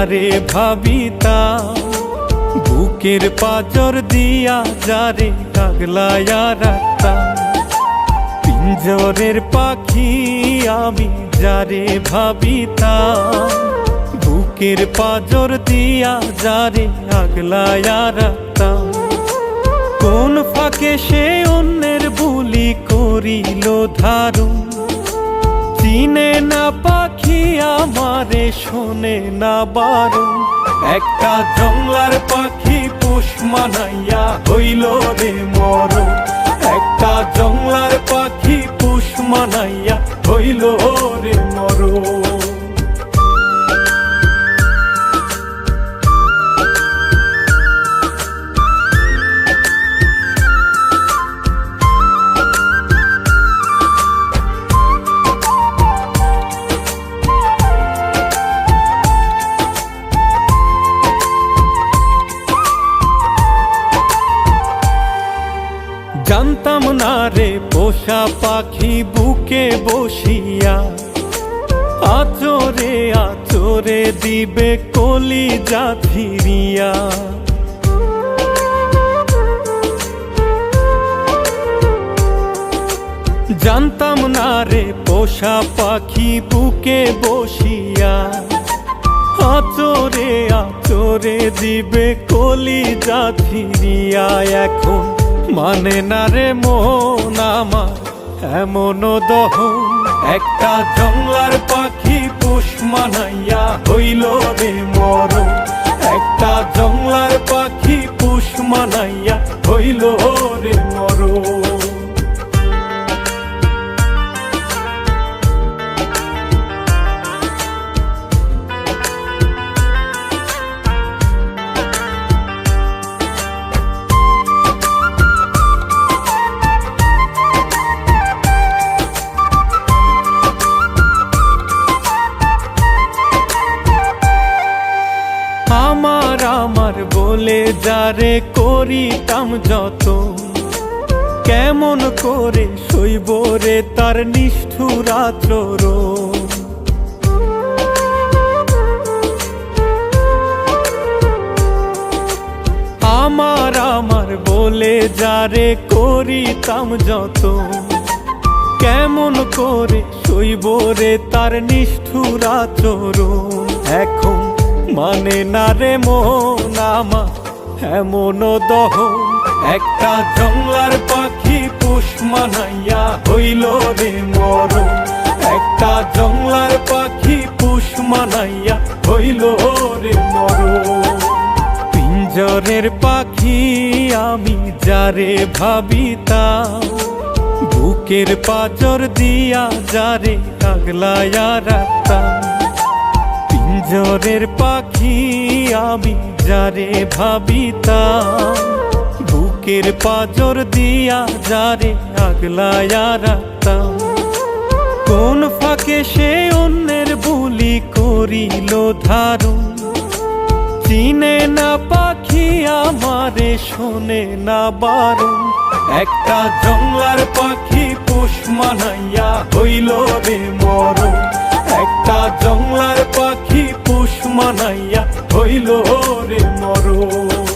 যারে ভাবিতাম, বুকের পাজর দিয়া যারে আগলায়া রাখতাম। পিঞ্জরের পাখি আমি যারে ভাবিতাম, বুকের পাজর দিয়া যারে আগলায়া রাখতাম। কোন ফাঁকে সে অন্যের বুলি করিল ধারণ, চিনে না পাখি আমারে শোনে না বারণ। একটা জংলার পাখি পোষ মানাইয়া হইল রে মরণ, একটা জংলার পাখি পোষ মানাইয়া হইল রে মরণ। জানতাম না রে পোষা পাখি বুকে বসিয়া আচরে আচরে দিবে কলিজা ফিরিয়া। জানতাম না রে পোষা পাখি বুকে বসিয়া আচরে আচরে দিবে কলিজা ফিরিয়া। এখন মানে না রে মন আমার এমন দহন, একটা জংলার পাখি পোষ মানাইয়া হইল রে মরণ, একটা জংলার পাখি পোষ মানাইয়া হইল রে মরণ। আমার আমার বলে যারে করিতাম যত, কেমন করে সইব রে তার নিষ্ঠুর আচরণ। আমার আমার বলে যারে করিতাম যত, কেমন করে সইব রে তার নিষ্ঠুর আচরণ। এখন মানে না রে মন আমার এমন দহন, একটা জংলার পাখি পোষ মানাইয়া হইল রে মরণ, একটা জংলার পাখি পোষ মানাইয়া হইল রে মরণ। পিঞ্জরের পাখি আমি যারে ভাবিতাম, বুকের পাজর দিয়া যারে আগলায়া রাখতাম। পিঞ্জরের পাখি আমি যারে ভাবিতাম, বুকের পাজর দিয়া যারে আগলায়া রাখতাম। কোন ফাঁকে সে অন্যের বুলি করিল ধারণ, চিনে না পাখি আমারে শোনে না বারণ। একটা জংলার পাখি পোষ মানাইয়া হইল রে মরণ, একটা জংলার পাখি পোষ মানাইয়া হইল রে মরণ।